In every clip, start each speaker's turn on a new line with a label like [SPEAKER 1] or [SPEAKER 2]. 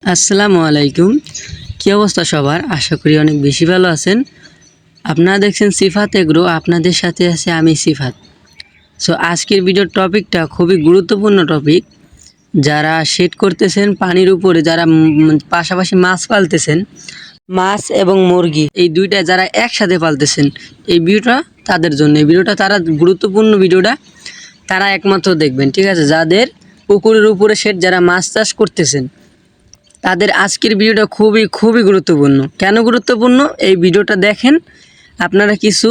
[SPEAKER 1] আসসালামু আলাইকুম। কি অবস্থা সবার? আশা করি অনেক বেশি ভালো আছেন। আপনারা দেখছেন সিফাত এগ্রো, আপনাদের সাথে আছে আমি সিফাত। সো আজকের ভিডিওর টপিকটা খুবই গুরুত্বপূর্ণ টপিক। যারা শেড করতেছেন পানির উপরে, যারা পাশাপাশি মাছ পালতেছেন, মাছ এবং মুরগি এই দুইটা যারা একসাথে পালতেছেন, এই ভিডিওটা তাদের জন্য। এই ভিডিওটা তারা গুরুত্বপূর্ণ ভিডিওটা তারা একমাত্র দেখবেন, ঠিক আছে? যাদের পুকুরের উপরে শেড, যারা মাছ চাষ করতেছেন, তাদের আজকের ভিডিওটা খুবই গুরুত্বপূর্ণ। কেন গুরুত্বপূর্ণ? এই ভিডিওটা দেখেন, আপনারা কিছু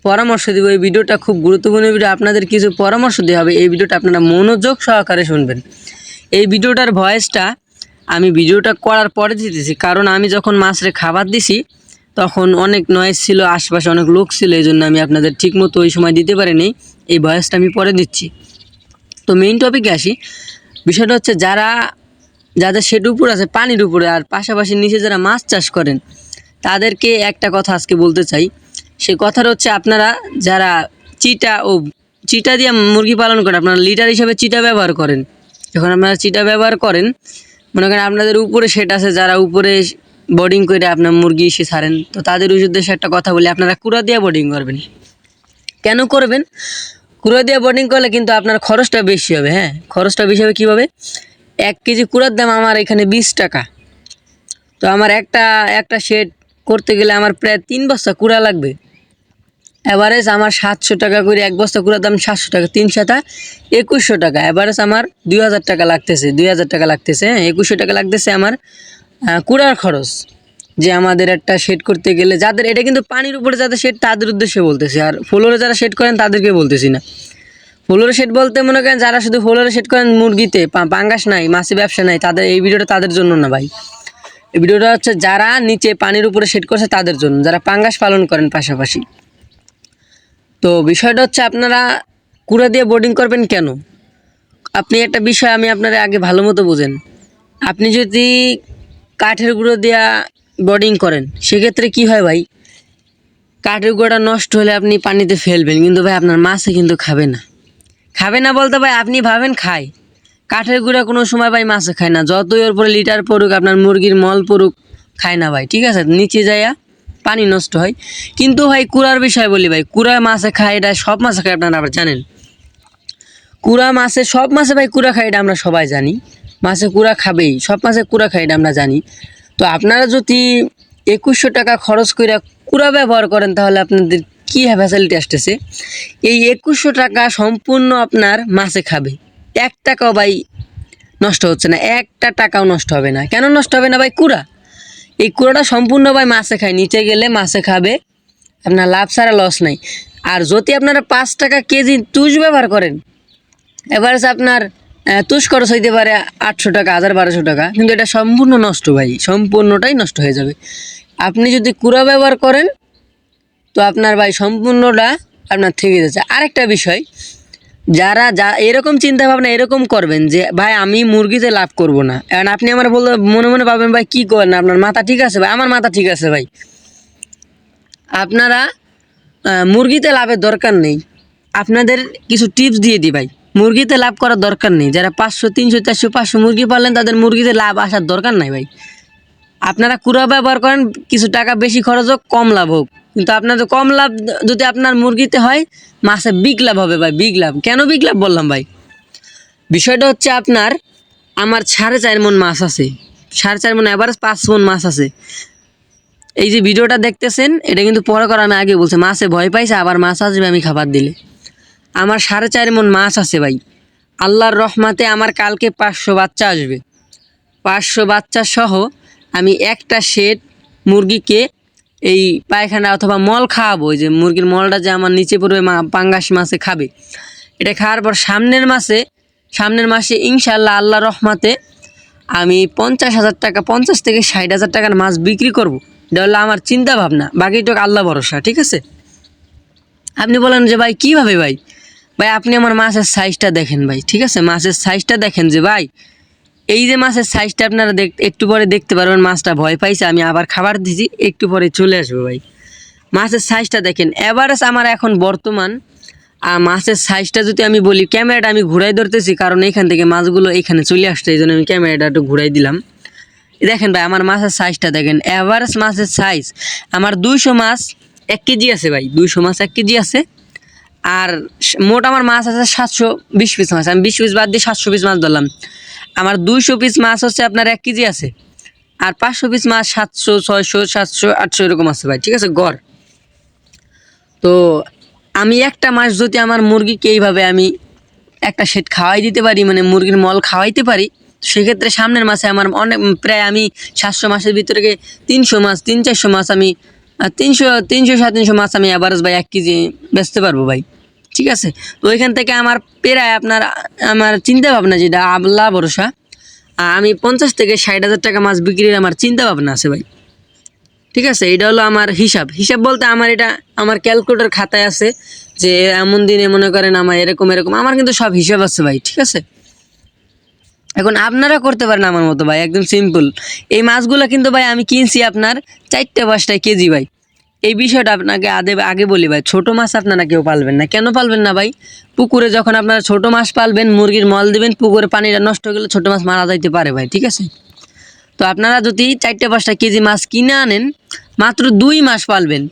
[SPEAKER 1] পরামর্শ দেব। এই ভিডিওটা খুব গুরুত্বপূর্ণ ভিডিও, আপনাদের কিছু পরামর্শ দেওয়া হবে। এই ভিডিওটা আপনারা মনোযোগ সহকারে শুনবেন। এই ভিডিওটার ভয়েসটা আমি ভিডিওটা করার পরে দিতেছি, কারণ আমি যখন মাছরে খাবার দিছি তখন অনেক নয়েজ ছিল, আশপাশে অনেক লোক ছিল, এই জন্য আমি আপনাদের ঠিকমতো ওই সময় দিতে পারিনি। এই ভয়েসটা আমি পরে দিচ্ছি। তো মেইন টপিকে আসি। বিষয়টা হচ্ছে, যাদের শেড উপর আছে পানির উপরে, আর পাশাপাশি নিচে যারা মাছ চাষ করেন, তাদেরকে একটা কথা আজকে বলতে চাই। সেই কথাটা হচ্ছে, আপনারা যারা চিটা দিয়ে মুরগি পালন করেন, আপনারা লিটার হিসাবে চিটা ব্যবহার করেন। যখন আপনারা চিটা ব্যবহার করেন, মনে করেন আপনাদের উপরে শেড আছে, যারা উপরে বোর্ডিং করে আপনার মুরগি এসে ছাড়েন, তো তাদের উদ্দেশ্যে একটা কথা বলি, আপনারা কুড়া দিয়ে বোর্ডিং করবেন। কেন করবেন? কুড়া দিয়ে বোর্ডিং করলে কিন্তু আপনার খরচটা বেশি হবে। হ্যাঁ, খরচটা বেশি হবে কীভাবে? 1 কেজি কুড়ার দাম আমার এখানে 20 টাকা। তো আমার একটা শেড করতে গেলে আমার প্রায় 3 বস্তা কুড়া লাগবে। অ্যাভারেজ আমার 700 টাকা করে, 1 বস্তা কুড়ার দাম 700 টাকা, 3 সাতা 2100 টাকা। অ্যাভারেজ আমার 2000 টাকা লাগতেছে, 2000 টাকা লাগতেছে। হ্যাঁ, 2100 টাকা লাগতেছে আমার কুড়ার খরচ। যে আমাদের একটা শেড করতে গেলে, যাদের এটা কিন্তু পানির উপরে যাদের শেড, তাদের উদ্দেশ্যে বলতেছি, আর ফ্লোরে যারা শেড করেন তাদেরকে বলতেছি না। ফ্লোরে শেড বলতে মনে করেন যারা শুধু ফ্লোরে শেড করেন, মুরগিতে পাঙ্গাস নাই, মাছের ব্যবসা নাই, তাদের এই ভিডিওটা তাদের জন্য না ভাই। এই ভিডিওটা হচ্ছে যারা নিচে পানির উপরে শেড করছে তাদের জন্য, যারা পাঙ্গাস পালন করেন পাশাপাশি। তো বিষয়টা হচ্ছে, আপনারা কুড়া দিয়ে বোর্ডিং করবেন কেন? আপনি একটা বিষয় আমি আপনারা আগে ভালো মতো বোঝেন। আপনি যদি কাঠের গুঁড়ো দিয়া বোর্ডিং করেন, সেক্ষেত্রে কি হয় ভাই? কাঠের গুঁড়োটা নষ্ট হলে আপনি পানিতে ফেলবেন, কিন্তু ভাই আপনার মাছে কিন্তু খাবে না। খাবে না বলতে ভাই, আপনি ভাবেন খায়। কাঠের গুঁড়া কোনো সময় ভাই মাছে খায় না, যতই ওর পরে লিটার পড়ুক, আপনার মুরগির মল পড়ুক, খায় না ভাই, ঠিক আছে? নিচে যাইয়া পানি নষ্ট হয়। কিন্তু ভাই কুড়ার বিষয় বলি ভাই, কুড়া মাছে খায়, এটা সব মাছে খায়, আপনারা আবার জানেন। কুড়া মাছে, সব মাছে ভাই কুড়া খায়, এটা আমরা সবাই জানি। মাছে কুড়া খাবেই, সব মাছে কুড়া খায়, এটা আমরা জানি। তো আপনারা যদি 2100 টাকা খরচ করে কুড়া ব্যবহার করেন, তাহলে আপনাদের কী ফ্যাসিলিটি আসতেছে? এই 2100 টাকা সম্পূর্ণ আপনার মাছে খাবে। 1 টাকাও ভাই নষ্ট হচ্ছে না, একটা টাকাও নষ্ট হবে না। কেন নষ্ট হবে না ভাই? কুড়া, এই কুড়াটা সম্পূর্ণ ভাই মাছে খায়, নিচে গেলে মাছে খাবে, আপনার লাভ ছাড়া লস নাই। আর যদি আপনারা 5 টাকা কেজি তুষ ব্যবহার করেন, এভারেজ আপনার তুষ খরচ হইতে পারে 800 টাকা, 1200 টাকা, কিন্তু এটা সম্পূর্ণ নষ্ট ভাই, সম্পূর্ণটাই নষ্ট হয়ে যাবে। আপনি যদি কুড়া ব্যবহার করেন, তো আপনার ভাই সম্পূর্ণটা আপনার থেকে যাচ্ছে। আরেকটা বিষয়, যারা এরকম চিন্তা ভাবনা এরকম করবেন যে ভাই আমি মুরগিতে লাভ করব না, কারণ আপনি আমার মনে মনে ভাবেন ভাই কী করেন, আপনার মাথা ঠিক আছে ভাই? আমার মাথা ঠিক আছে ভাই। আপনারা মুরগিতে লাভের দরকার নেই। আপনাদের কিছু টিপস দিয়ে দিই ভাই। মুরগিতে লাভ করার দরকার নেই। যারা 500, 300, 400, 500 মুরগি পালেন, তাদের মুরগিতে লাভ আসার দরকার নাই ভাই। আপনারা কুড়া ব্যবহার করেন, কিছু টাকা বেশি খরচ হোক, কম লাভ হোক, কিন্তু আপনাদের কম লাভ যদি আপনার মুরগিতে হয়, মাছে বিগ লাভ হবে ভাই, বিগ লাভ। কেন বিগ লাভ বললাম ভাই? বিষয়টা হচ্ছে, আমার 4.5 মণ মাছ আছে, 4.5 মণ, এভারেজ 5 মণ মাছ আছে। এই যে ভিডিওটা দেখতেছেন, এটা কিন্তু পরে করা, আমি আগে বলছি, মাছে ভয় পাইছে, আবার মাছ আসবে আমি খাবার দিলে। আমার 4.5 মণ মাছ আছে ভাই। আল্লাহর রহমাতে আমার কালকে 500 বাচ্চা আসবে। 500 বাচ্চা সহ আমি একটা শেড মুরগিকে এই পায়খানা অথবা মল খাওয়াবো। ওই যে মুরগির মলটা যে আমার নিচে পড়বে, পাঙ্গাস মাছে খাবে। এটা খাওয়ার পর সামনের মাসে ইনশাআল্লাহ আল্লাহর রহমাতে আমি 50,000 টাকা, 50 থেকে 60,000 টাকার মাছ বিক্রি করব। এটা হলো আমার চিন্তা ভাবনা, বাকিটুকু আল্লাহ ভরসা, ঠিক আছে? আপনি বলেন যে ভাই কীভাবে? ভাই আপনি আমার মাছের সাইজটা দেখেন ভাই, ঠিক আছে? মাছের সাইজটা দেখেন যে ভাই, এই যে মাছের সাইজটা আপনারা একটু পরে দেখতে পারবেন। মাছটা ভয় পাইছে, আমি আবার খাবার দিছি, একটু পরে চলে আসবে ভাই। মাছের সাইজটা দেখেন। এভারেজ আমার এখন বর্তমান মাছের সাইজটা যদি আমি বলি, ক্যামেরাটা আমি ঘুরাই ধরতেছি, কারণ এখান থেকে মাছগুলো এখানে চলে আসছে, এই জন্য আমি ক্যামেরাটা একটু ঘুরাই দিলাম। দেখেন ভাই আমার মাছের সাইজটা দেখেন, এভারেজ মাছের সাইজ আমার 200 মাছ 1 কেজি আছে ভাই, 200 মাছ 1 কেজি আছে। আর মোট আমার মাছ আছে 720 পিস মাছ, আমি 20 পিস বাদ দিয়ে 700 পিস মাছ ধরলাম। আমার 200 পিস মাছ হচ্ছে আপনার 1 কেজি আছে, আর 500 পিস মাছ 700 600 700 800 এরকম আছে ভাই, ঠিক আছে গড়। তো আমি একটা মাস যদি আমার মুরগিকে এইভাবে আমি একটা শেড খাওয়াই দিতে পারি, মানে মুরগির মল খাওয়াইতে পারি, সেক্ষেত্রে সামনের মাসে আমার অনেক প্রায় আমি 700 মাসের ভিতরে 300 মাছ 300-400 মাছ আমি 300-350 মাছ আমি অ্যাভারেজ ভাই 1 কেজি বেচতে পারবো ভাই, ঠিক আছে। তো ওইখান থেকে আমার প্রায় আপনার আমার চিন্তা ভাবনা যেটা আল্লাহ ভরসা, আমি 50 থেকে 60 হাজার টাকা মাছ বিক্রির আমার চিন্তা ভাবনা আছে ভাই, ঠিক আছে। এটা হলো আমার হিসাব বলতে আমার এটা আমার ক্যালকুলেটর খাতায় আছে যে এমন দিনে মনে করেন আমার এরকম আমার কিন্তু সব হিসাব আছে ভাই, ঠিক আছে। এখন আপনারা করতে পারেন আমার মতো ভাই, একদম সিম্পল। এই মাছগুলো কিন্তু ভাই আমি কিনছি আপনার 4-5 কেজি ভাই। এই বিষয়টা আপনাকে আগে বলি ভাই, ছোট মাছ আপনারা কেউ পালবেন না। কেন পালবেন না ভাই? পুকুরে যখন আপনারা ছোট মাছ পালবেন, মুরগির মল দিবেন, পুকুরে পানিটা নষ্ট হয়ে গেলে ছোট মাছ মারা যাইতে পারে ভাই, ঠিক আছে। তো আপনারা যদি 4-5 কেজি মাছ কিনে আনেন, মাত্র 2 মাস পালবেন,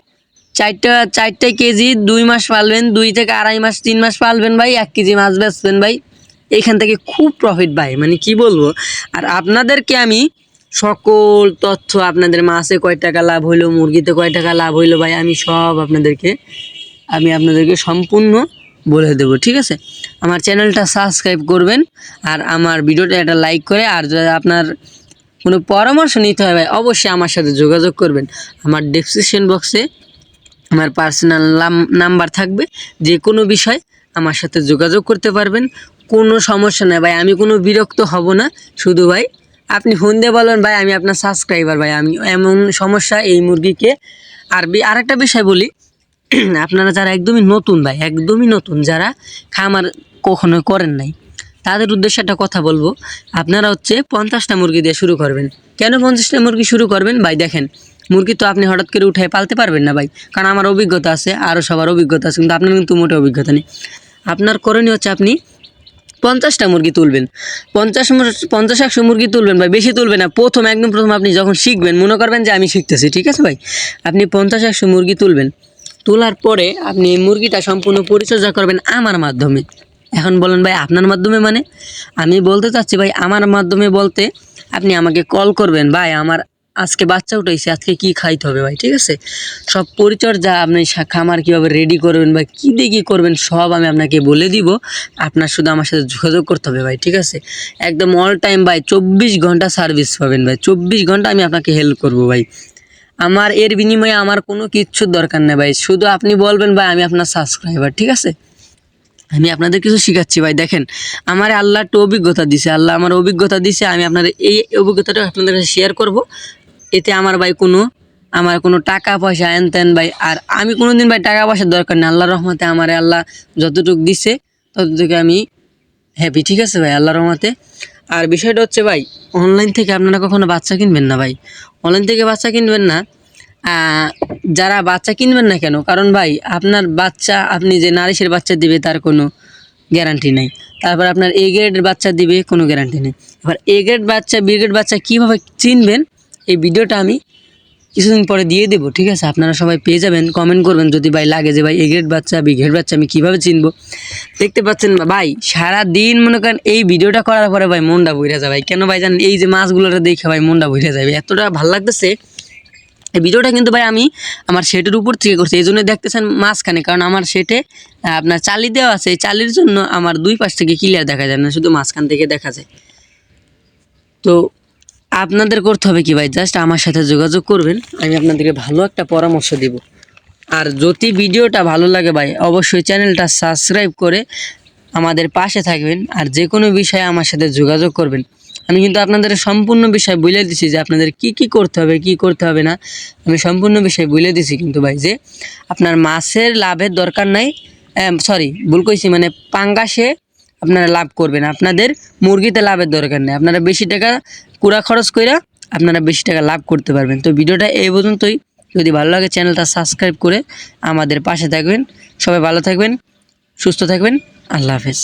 [SPEAKER 1] 4 কেজি 2 মাস পালবেন, 2 থেকে আড়াই মাস 3 মাস পালবেন ভাই, 1 কেজি মাছ বেচবেন ভাই, এখান থেকে খুব প্রফিট ভাই, মানে কি বলবো। আর আপনাদেরকে আমি সকল তথ্য, আপনাদের মাছে কয় টাকা লাভ হইলো, মুরগিতে কয় টাকা লাভ হইলো ভাই, আমি সব আপনাদেরকে সম্পূর্ণ বলে দেবো, ঠিক আছে। আমার চ্যানেলটা সাবস্ক্রাইব করবেন, আর আমার ভিডিওটা একটা লাইক করে, আর যদি আপনার কোনো পরামর্শ নিতে হয় ভাই, অবশ্যই আমার সাথে যোগাযোগ করবেন। আমার ডেসক্রিপশন বক্সে আমার পার্সোনাল নাম্বার থাকবে, যে কোনো বিষয় আমার সাথে যোগাযোগ করতে পারবেন, কোনো সমস্যা নেই ভাই, আমি কোনো বিরক্ত হব না। শুধু ভাই আপনি ফোন দিয়ে বলবেন ভাই আমি আপনার সাবস্ক্রাইবার ভাই, আমি এমন সমস্যা এই মুরগিকে। আর আরেকটা বিষয় বলি, আপনারা যারা একদমই নতুন ভাই, একদমই নতুন, যারা খামার কখনো করেন নাই, তাদের উদ্দেশ্যে একটা কথা বলবো। আপনারা হচ্ছে 50টা মুরগি দিয়ে শুরু করবেন। কেন 50টা মুরগি শুরু করবেন ভাই? দেখেন, মুরগি তো আপনি হঠাৎ করে উঠে পালতে পারবেন না ভাই, কারণ আমার অভিজ্ঞতা আছে, আরও সবার অভিজ্ঞতা আছে, কিন্তু আপনার কিন্তু মোটে অভিজ্ঞতা নেই। আপনার করণীয় হচ্ছে আপনি 50টা মুরগি তুলবেন, 50-100 মুরগি তুলবেন ভাই, বেশি তুলবেন না। একদম প্রথম আপনি যখন শিখবেন, মনে করবেন যে আমি শিখতেছি, ঠিক আছে ভাই। আপনি 50-100 মুরগি তুলবেন, তোলার পরে আপনি মুরগিটা সম্পূর্ণ পরিচর্যা করবেন আমার মাধ্যমে। এখন বলেন ভাই আপনার মাধ্যমে মানে, আমি বলতে চাচ্ছি ভাই আমার মাধ্যমে বলতে আপনি আমাকে কল করবেন, ভাই আমার আজকে বাচ্চা উঠাইছে, আজকে কি খাইতে হবে ভাই, ঠিক আছে। সব পরিচর্যা, আপনি খামার কীভাবে রেডি করবেন বা কী দিয়ে কী করবেন সব আমি আপনাকে বলে দিব। আপনার শুধু আমার সাথে যোগাযোগ করতে হবে ভাই, ঠিক আছে। একদম অল টাইম ভাই, 24 ঘন্টা সার্ভিস পাবেন ভাই, 24 ঘন্টা আমি আপনাকে হেল্প করব ভাই। আমার এর বিনিময়ে আমার কোনো কিচ্ছুর দরকার নেই ভাই, শুধু আপনি বলবেন ভাই আমি আপনার সাবস্ক্রাইবার, ঠিক আছে। আমি আপনাদের কিছু শিখাচ্ছি ভাই, দেখেন আমার আল্লাহ একটু অভিজ্ঞতা দিছে, আল্লাহ আমার অভিজ্ঞতা দিছে, আমি আপনাদের এই অভিজ্ঞতাটা আপনাদের কাছে শেয়ার করব। এতে আমার ভাই আমার কোনো টাকা পয়সা এন তেন ভাই, আর আমি কোনো দিন ভাই টাকা পয়সার দরকার নেই, আল্লাহর রহমতে আমার আল্লাহ যতটুকু দিছে ততটুকু আমি হ্যাপি, ঠিক আছে ভাই, আল্লাহর রহমতে। আর বিষয়টা হচ্ছে ভাই, অনলাইন থেকে আপনারা কখনো বাচ্চা কিনবেন না ভাই, অনলাইন থেকে বাচ্চা কিনবেন না। যারা বাচ্চা কিনবেন না কেন, কারণ ভাই আপনার বাচ্চা, আপনি যে নারিশের বাচ্চা দিবে তার কোনো গ্যারান্টি নেই, তারপর আপনার এ গ্রেডের বাচ্চা দিবে কোনো গ্যারান্টি নেই। এবার এ গ্রেড বাচ্চা বি গ্রেড বাচ্চা কীভাবে চিনবেন, এই ভিডিওটা আমি কিছুদিন পরে দিয়ে দেবো, ঠিক আছে। আপনারা সবাই পেয়ে যাবেন, কমেন্ট করবেন যদি ভাই লাগে যে ভাই এ গ্রেড বাচ্চা বি গ্রেড বাচ্চা আমি কীভাবে চিনবো। দেখতে পাচ্ছেন ভাই সারাদিন মনে করেন এই ভিডিওটা করার পরে ভাই মনটা বইরা যায় ভাই, কেন ভাই জানেন, এই যে মাছগুলোটা দেখে ভাই মনটা বইরা যাবে, এতটা ভালো লাগতেছে। এই ভিডিওটা কিন্তু ভাই আমি আমার শেটের উপর থেকে করছি, এই জন্য দেখতেছেন মাঝখানে, কারণ আমার শেটে আপনার চালি দেওয়া আছে, এই চালির জন্য আমার দুই পাশ থেকে ক্লিয়ার দেখা যায় না, শুধু মাঝখান থেকে দেখা যায়। তো আপনাদের করতে হবে কি ভাই, জাস্ট আমার সাথে যোগাযোগ করবেন, আমি আপনাদেরকে ভালো একটা পরামর্শ দিব। আর যদি ভিডিওটা ভালো লাগে ভাই, অবশ্যই চ্যানেলটা সাবস্ক্রাইব করে আমাদের পাশে থাকবেন, আর যে কোনো বিষয়ে আমার সাথে যোগাযোগ করবেন। আমি কিন্তু আপনাদের সম্পূর্ণ বিষয় বলে দিছি যে আপনাদের কি করতে হবে কি করতে হবে না, আমি সম্পূর্ণ বিষয় বলে দিছি। কিন্তু ভাই যে আপনার মাছের লাভের দরকার নাই, ভুল কইছি, মানে পাঙ্গাসে আপনারা লাভ করবেন, আপনাদের মুরগিতে লাভের দরকার নেই। আপনারা বেশি টাকা কুড়া খরচ কইরা আপনারা বেশি টাকা লাভ করতে পারবেন। তো ভিডিওটা এই পর্যন্তই, যদি ভালো লাগে চ্যানেলটা সাবস্ক্রাইব করে আমাদের পাশে থাকবেন। সবাই ভালো থাকবেন, সুস্থ থাকবেন, আল্লাহ হাফেজ।